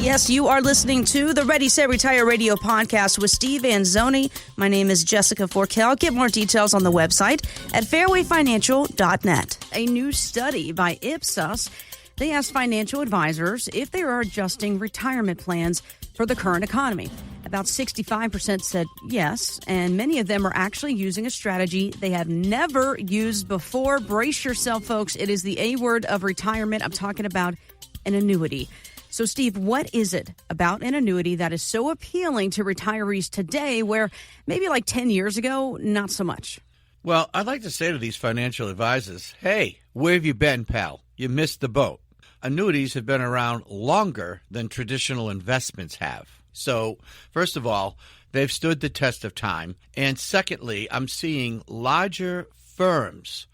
Yes, you are listening to the Ready, Set, Retire radio podcast with Steve Anzuoni. My name is Jessica Forkel. Get more details on the website at fairwayfinancial.net. A new study by Ipsos, they asked financial advisors if they are adjusting retirement plans for the current economy. About 65% said yes, and many of them are actually using a strategy they have never used before. Brace yourself, folks. It is the A word of retirement. I'm talking about an annuity. So, Steve, what is it about an annuity that is so appealing to retirees today where maybe like 10 years ago, not so much? Well, I'd like to say to these financial advisors, hey, where have you been, pal? You missed the boat. Annuities have been around longer than traditional investments have. So, first of all, they've stood the test of time. And secondly, I'm seeing larger firms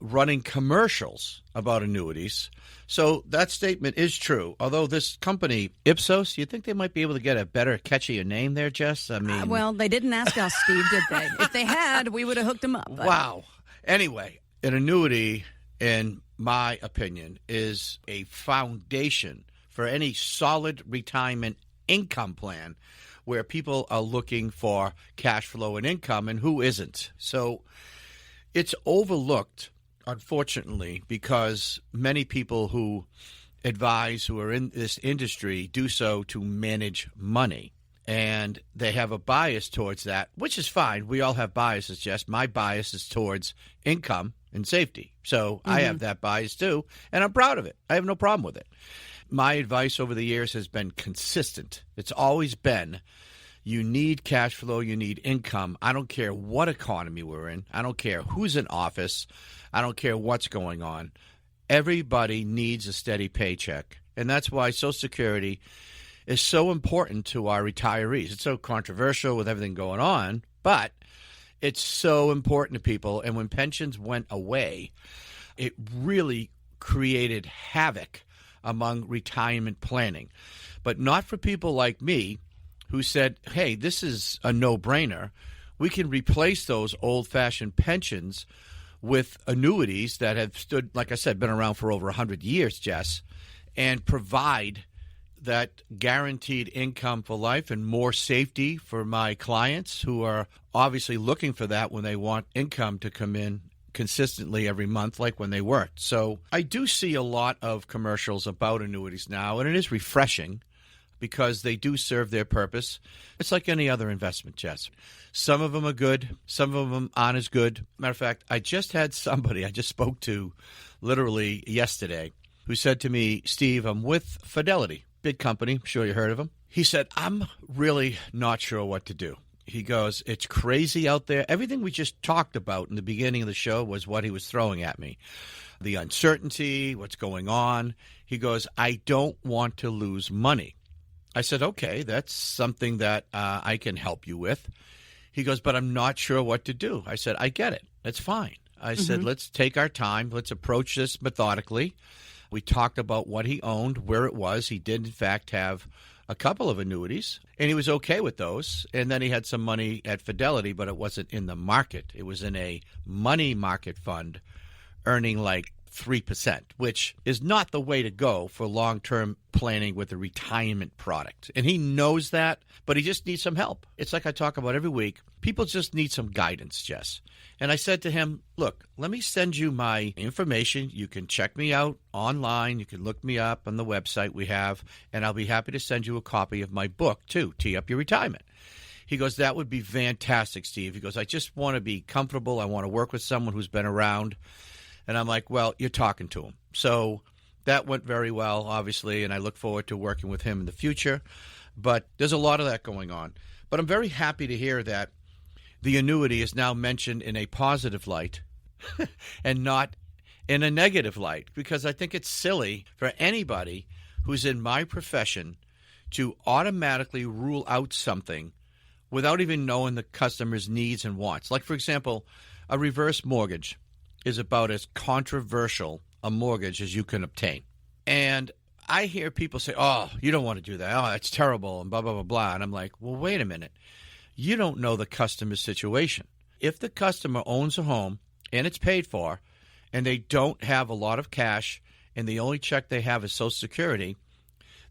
running commercials about annuities. So that statement is true. Although this company, Ipsos, you think they might be able to get a better, catchier name there, Jess? I mean, well, they didn't ask us, Steve, did they? If they had, we would have hooked them up. But... Wow. Anyway, an annuity, in my opinion, is a foundation for any solid retirement income plan where people are looking for cash flow and income, and who isn't? So it's overlooked, unfortunately, because many people who advise, who are in this industry, do so to manage money. And they have a bias towards that, which is fine. We all have biases, Jess. My bias is towards income and safety. So I have that bias too, and I'm proud of it. I have no problem with it. My advice over the years has been consistent. It's always been, you need cash flow, you need income. I don't care what economy we're in. I don't care who's in office. I don't care what's going on. Everybody needs a steady paycheck. And that's why Social Security is so important to our retirees. It's so controversial with everything going on, but it's so important to people. And when pensions went away, it really created havoc among retirement planning. But not for people like me who said, hey, this is a no-brainer. We can replace those old-fashioned pensions with annuities that have stood, like I said, been around for over 100 years, Jess, and provide that guaranteed income for life and more safety for my clients who are obviously looking for that when they want income to come in consistently every month, like when they worked. So I do see a lot of commercials about annuities now, and it is refreshing because they do serve their purpose. It's like any other investment, Jess. Some of them are good. Some of them aren't as good. Matter of fact, I just had somebody I just spoke to literally yesterday who said to me, Steve, I'm with Fidelity, big company. I'm sure you heard of them. He said, I'm really not sure what to do. He goes, it's crazy out there. Everything we just talked about in the beginning of the show was what he was throwing at me. The uncertainty, what's going on. He goes, I don't want to lose money. I said, okay, that's something that I can help you with. He goes, but I'm not sure what to do. I said, I get it. That's fine. I said, let's take our time. Let's approach this methodically. We talked about what he owned, where it was. He did, in fact, have a couple of annuities, and he was okay with those. And then he had some money at Fidelity, but it wasn't in the market. It was in a money market fund earning like 3%, which is not the way to go for long-term planning with a retirement product. And he knows that, but he just needs some help. It's like I talk about every week. People just need some guidance, Jess. And I said to him, look, let me send you my information. You can check me out online. You can look me up on the website we have, and I'll be happy to send you a copy of my book, too, Tee Up Your Retirement. He goes, that would be fantastic, Steve. He goes, I just want to be comfortable. I want to work with someone who's been around. And I'm like, well, you're talking to him. So that went very well, obviously, and I look forward to working with him in the future. But there's a lot of that going on. But I'm very happy to hear that the annuity is now mentioned in a positive light and not in a negative light, because I think it's silly for anybody who's in my profession to automatically rule out something without even knowing the customer's needs and wants. Like, for example, a reverse mortgage is about as controversial a mortgage as you can obtain. And I hear people say, oh, you don't want to do that. Oh, that's terrible, and blah, blah, blah, blah. And I'm like, well, wait a minute. You don't know the customer's situation. If the customer owns a home and it's paid for and they don't have a lot of cash and the only check they have is Social Security,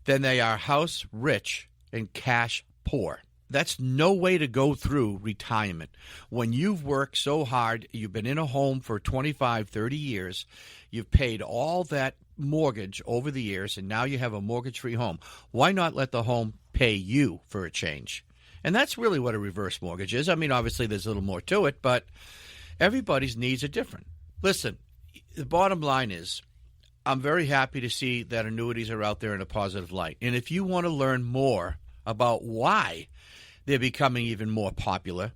then they are house rich and cash poor. That's no way to go through retirement. When you've worked so hard, you've been in a home for 25, 30 years, you've paid all that mortgage over the years, and now you have a mortgage-free home. Why not let the home pay you for a change? And that's really what a reverse mortgage is. I mean, obviously there's a little more to it, but everybody's needs are different. Listen, the bottom line is I'm very happy to see that annuities are out there in a positive light. And if you want to learn more about why they're becoming even more popular,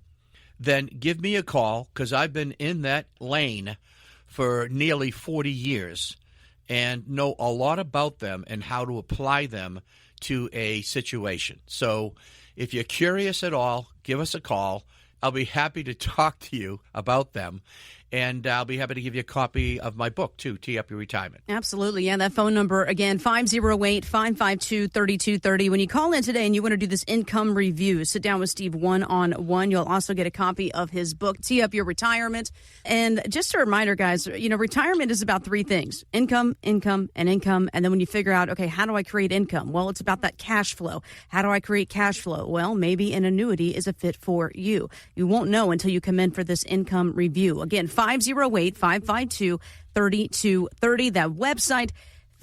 then give me a call, because I've been in that lane for nearly 40 years and know a lot about them and how to apply them to a situation. So if you're curious at all, give us a call. I'll be happy to talk to you about them. And I'll be happy to give you a copy of my book, too, Tee Up Your Retirement. Absolutely. Yeah, that phone number, again, 508-552-3230. When you call in today and you want to do this income review, sit down with Steve one-on-one. You'll also get a copy of his book, Tee Up Your Retirement. And just a reminder, guys, retirement is about three things: income, income, and income. And then when you figure out, okay, how do I create income? Well, it's about that cash flow. How do I create cash flow? Well, maybe an annuity is a fit for you. You won't know until you come in for this income review. Again, 508-552-3230. That website,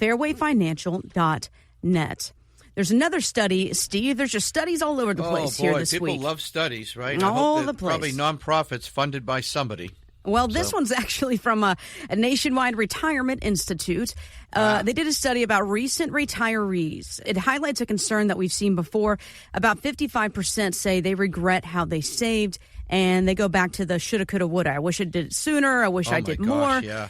fairwayfinancial.net. There's another study, Steve. There's just studies all over the place here this week. People love studies, right? All the place. Probably nonprofits funded by somebody. Well, this one's actually from a nationwide retirement institute. They did a study about recent retirees. It highlights a concern that we've seen before. About 55% say they regret how they saved, and they go back to the shoulda, coulda, woulda. I wish I did it sooner. I wish I did more. Yeah.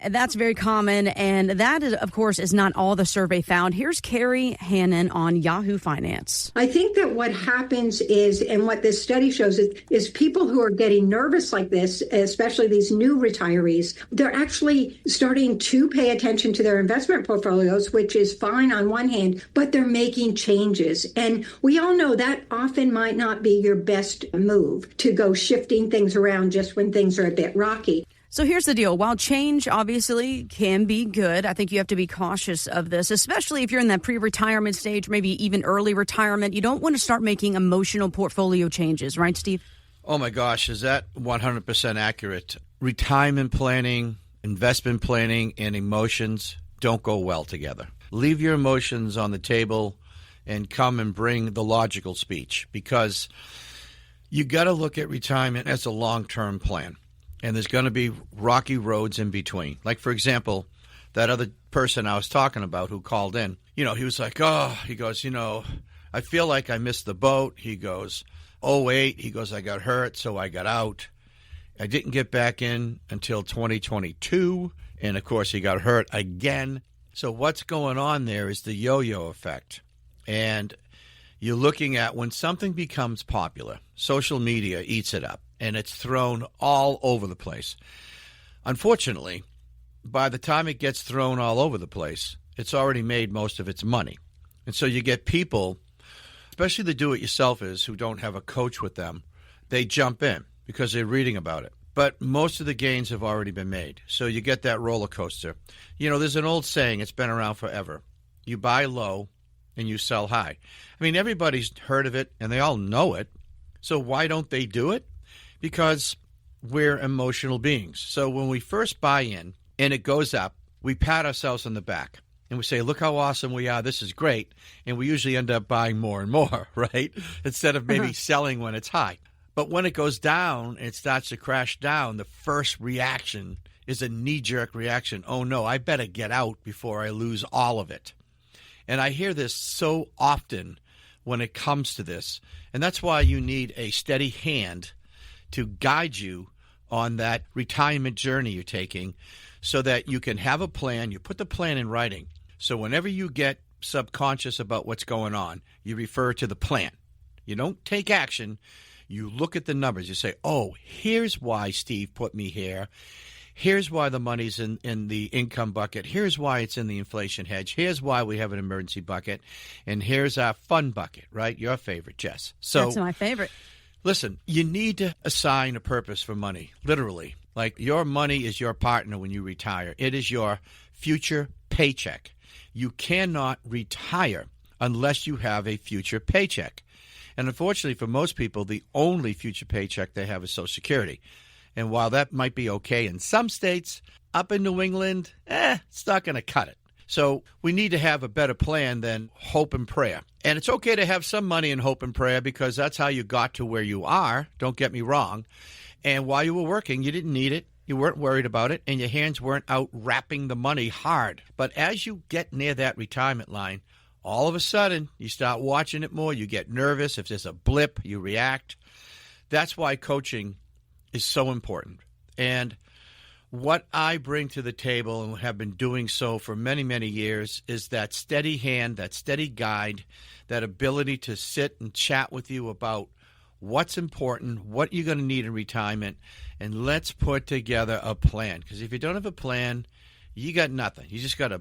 And that's very common, and that, of course, is not all the survey found. Here's Carrie Hannon on Yahoo Finance. I think that what happens is, and what this study shows is people who are getting nervous like this, especially these new retirees, they're actually starting to pay attention to their investment portfolios, which is fine on one hand, but they're making changes. And we all know that often might not be your best move, to go shifting things around just when things are a bit rocky. So here's the deal. While change obviously can be good, I think you have to be cautious of this, especially if you're in that pre-retirement stage, maybe even early retirement. You don't want to start making emotional portfolio changes, right, Steve? Oh, my gosh. Is that 100% accurate? Retirement planning, investment planning, and emotions don't go well together. Leave your emotions on the table and come and bring the logical speech, because you got to look at retirement as a long-term plan. And there's going to be rocky roads in between. Like, for example, that other person I was talking about who called in, he was like, he goes, I feel like I missed the boat. He goes, 08, he goes, I got hurt, so I got out. I didn't get back in until 2022. And, of course, he got hurt again. So what's going on there is the yo-yo effect. And you're looking at when something becomes popular, social media eats it up. And it's thrown all over the place. Unfortunately, by the time it gets thrown all over the place, it's already made most of its money. And so you get people, especially the do-it-yourselfers who don't have a coach with them, they jump in because they're reading about it. But most of the gains have already been made. So you get that roller coaster. There's an old saying, it's been around forever. You buy low and you sell high. I mean, everybody's heard of it and they all know it. So why don't they do it? Because we're emotional beings. So when we first buy in and it goes up, we pat ourselves on the back and we say, look how awesome we are. This is great. And we usually end up buying more and more, right? Instead of maybe selling when it's high. But when it goes down and it starts to crash down, the first reaction is a knee-jerk reaction. Oh, no, I better get out before I lose all of it. And I hear this so often when it comes to this. And that's why you need a steady hand to guide you on that retirement journey you're taking, so that you can have a plan. You put the plan in writing. So whenever you get subconscious about what's going on, you refer to the plan. You don't take action. You look at the numbers. You say, oh, here's why Steve put me here. Here's why the money's in the income bucket. Here's why it's in the inflation hedge. Here's why we have an emergency bucket. And here's our fun bucket, right? Your favorite, Jess. So that's my favorite. Listen, you need to assign a purpose for money, literally. Like, your money is your partner when you retire. It is your future paycheck. You cannot retire unless you have a future paycheck. And unfortunately for most people, the only future paycheck they have is Social Security. And while that might be okay in some states, up in New England, it's not going to cut it. So we need to have a better plan than hope and prayer. And it's okay to have some money in hope and prayer because that's how you got to where you are. Don't get me wrong. And while you were working, you didn't need it. You weren't worried about it, and your hands weren't out wrapping the money hard. But as you get near that retirement line, all of a sudden, you start watching it more. You get nervous. If there's a blip, you react. That's why coaching is so important. And what I bring to the table and have been doing so for many, many years is that steady hand, that steady guide, that ability to sit and chat with you about what's important, what you're going to need in retirement, and let's put together a plan. Because if you don't have a plan, you got nothing. You just got a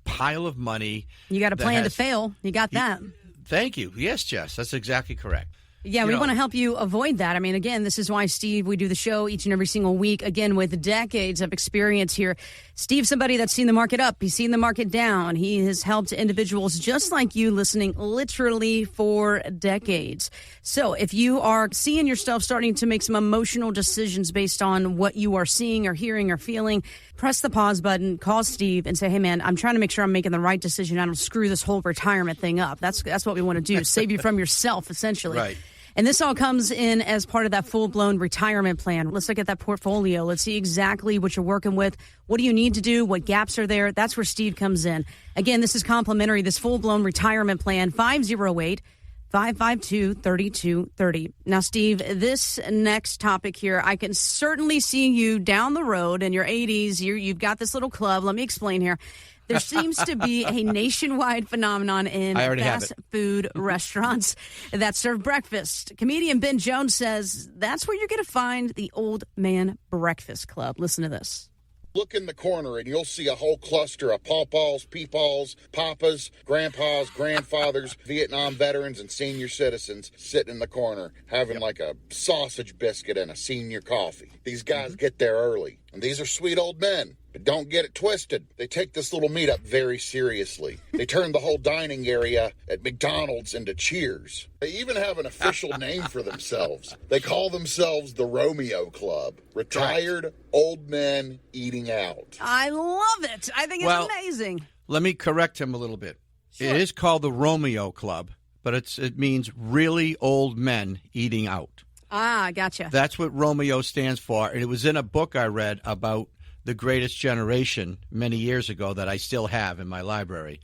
pile of money. You got a plan to fail. You got that. Thank you. Yes, Jess, that's exactly correct. Yeah, we want to help you avoid that. I mean, again, this is why, Steve, we do the show each and every single week, again, with decades of experience here. Steve's somebody that's seen the market up. He's seen the market down. He has helped individuals just like you listening literally for decades. So if you are seeing yourself starting to make some emotional decisions based on what you are seeing or hearing or feeling, press the pause button, call Steve and say, hey, man, I'm trying to make sure I'm making the right decision. I don't screw this whole retirement thing up. That's what we want to do, save you from yourself, essentially. Right. And this all comes in as part of that full-blown retirement plan. Let's look at that portfolio. Let's see exactly what you're working with. What do you need to do? What gaps are there? That's where Steve comes in. Again, this is complimentary, this full-blown retirement plan, 508-552-3230. Now, Steve, this next topic here, I can certainly see you down the road in your 80s. You've got this little club. Let me explain here. There seems to be a nationwide phenomenon in fast food restaurants that serve breakfast. Comedian Ben Jones says that's where you're going to find the Old Man Breakfast Club. Listen to this. Look in the corner and you'll see a whole cluster of pawpaws, peepaws, papas, grandpas, grandfathers, Vietnam veterans, and senior citizens sitting in the corner having like a sausage biscuit and a senior coffee. These guys get there early, and these are sweet old men. But don't get it twisted. They take this little meetup very seriously. They turn the whole dining area at McDonald's into Cheers. They even have an official name for themselves. They call themselves the Romeo Club. Retired old men eating out. I love it. I think it's amazing. Let me correct him a little bit. Sure. It is called the Romeo Club, but it means really old men eating out. Ah, gotcha. That's what Romeo stands for. And it was in a book I read about The Greatest Generation many years ago that I still have in my library.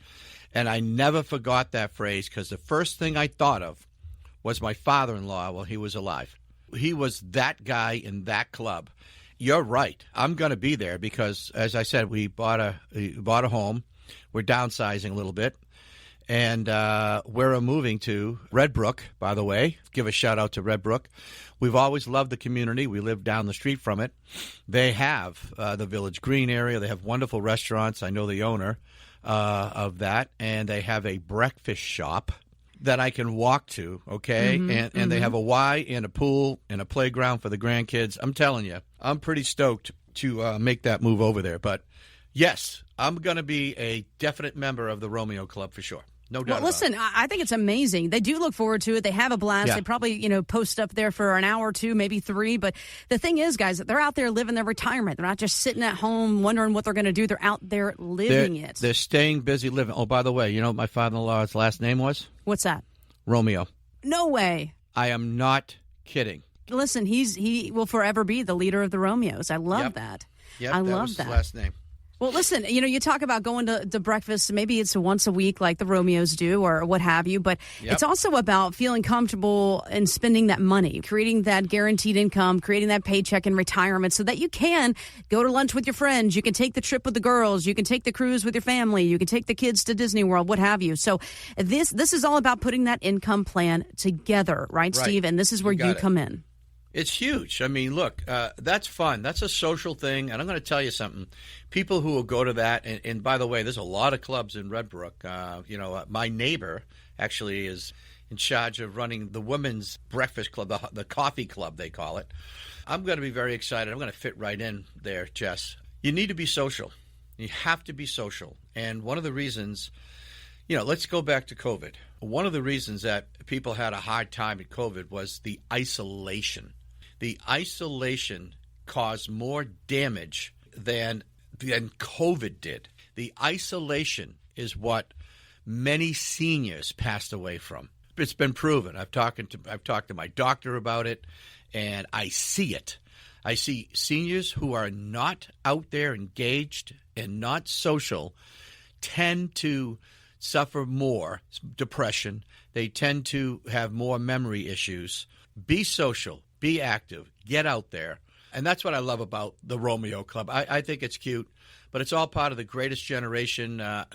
And I never forgot that phrase because the first thing I thought of was my father-in-law while he was alive. He was that guy in that club. You're right. I'm going to be there because, as I said, we bought a home. We're downsizing a little bit. And we're moving to Red Brook, by the way. Give a shout-out to Red Brook. We've always loved the community. We live down the street from it. They have the Village Green area. They have wonderful restaurants. I know the owner of that. And they have a breakfast shop that I can walk to, okay? And they have a Y and a pool and a playground for the grandkids. I'm telling you, I'm pretty stoked to make that move over there. But, yes, I'm going to be a definite member of the Romeo Club for sure. No doubt. Well, listen, I think it's amazing. They do look forward to it. They have a blast. Yeah. They probably, post up there for an hour or two, maybe 3. But the thing is, guys, they're out there living their retirement. They're not just sitting at home wondering what they're going to do. They're out there living it. They're staying busy living. Oh, by the way, you know what my father-in-law's last name was? What's that? Romeo. No way. I am not kidding. Listen, he will forever be the leader of the Romeos. I love that. Yep, I that love was that. his last name. Well, listen, you talk about going to breakfast. Maybe it's once a week like the Romeos do or what have you. But it's also about feeling comfortable and spending that money, creating that guaranteed income, creating that paycheck in retirement so that you can go to lunch with your friends. You can take the trip with the girls. You can take the cruise with your family. You can take the kids to Disney World, what have you. So this is all about putting that income plan together, right, Steve? And this is where you come in. It's huge. I mean, look, that's fun. That's a social thing. And I'm going to tell you something. People who will go to that, and by the way, there's a lot of clubs in Red Brook. My neighbor actually is in charge of running the women's breakfast club, the coffee club, they call it. I'm going to be very excited. I'm going to fit right in there, Jess. You need to be social. You have to be social. And one of the reasons Let's go back to COVID. One of the reasons that people had a hard time at COVID was the isolation. The isolation caused more damage than COVID did. The isolation is what many seniors passed away from. It's been proven. I've talked to my doctor about it, and I see it. I see seniors who are not out there engaged and not social tend to suffer more depression. They tend to have more memory issues. Be social, be active, get out there. And that's what I love about the Romeo Club. I think it's cute, but it's all part of the greatest generation. I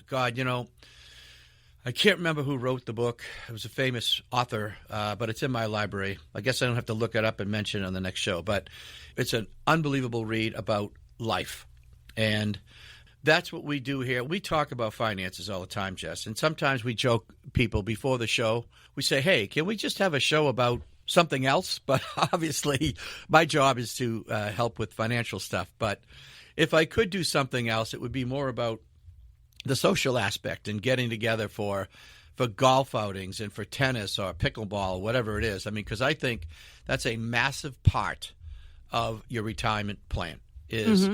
can't remember who wrote the book. It was a famous author, but it's in my library. I guess I don't have to look it up and mention it on the next show. But it's an unbelievable read about life. And that's what we do here. We talk about finances all the time, Jess. And sometimes we joke people before the show. We say, hey, can we just have a show about something else? But obviously, my job is to help with financial stuff. But if I could do something else, it would be more about the social aspect and getting together for golf outings and for tennis or pickleball or whatever it is. I mean, because I think that's a massive part of your retirement plan is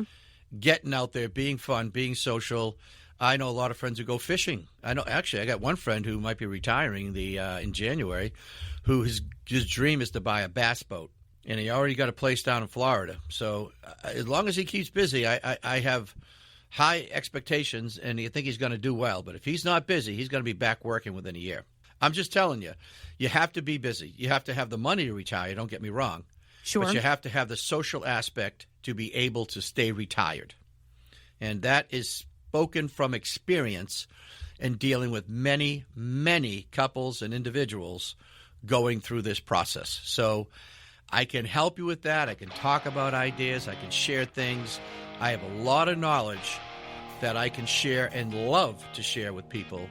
getting out there, being fun, being social. I know a lot of friends who go fishing. I got one friend who might be retiring in January, who his dream is to buy a bass boat, and he already got a place down in Florida. So as long as he keeps busy, I have high expectations, and I think he's going to do well. But if he's not busy, he's going to be back working within a year. I'm just telling you, you have to be busy. You have to have the money to retire, don't get me wrong. Sure. But you have to have the social aspect to be able to stay retired. And that is spoken from experience in dealing with many, many couples and individuals going through this process. So I can help you with that. I can talk about ideas. I can share things. I have a lot of knowledge that I can share and love to share with people.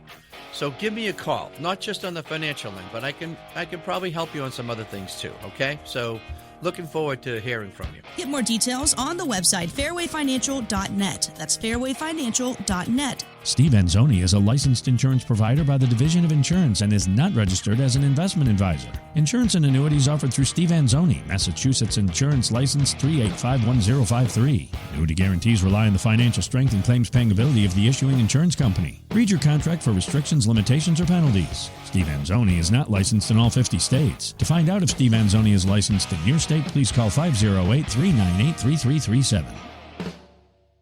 So give me a call, not just on the financial end, but I can probably help you on some other things too, okay? So looking forward to hearing from you. Get more details on the website, fairwayfinancial.net. That's fairwayfinancial.net. Steve Anzuoni is a licensed insurance provider by the Division of Insurance and is not registered as an investment advisor. Insurance and annuities offered through Steve Anzuoni, Massachusetts Insurance License 3851053. Annuity guarantees rely on the financial strength and claims-paying ability of the issuing insurance company. Read your contract for restrictions, limitations, or penalties. Steve Anzuoni is not licensed in all 50 states. To find out if Steve Anzuoni is licensed in your state, please call 508-398-3337.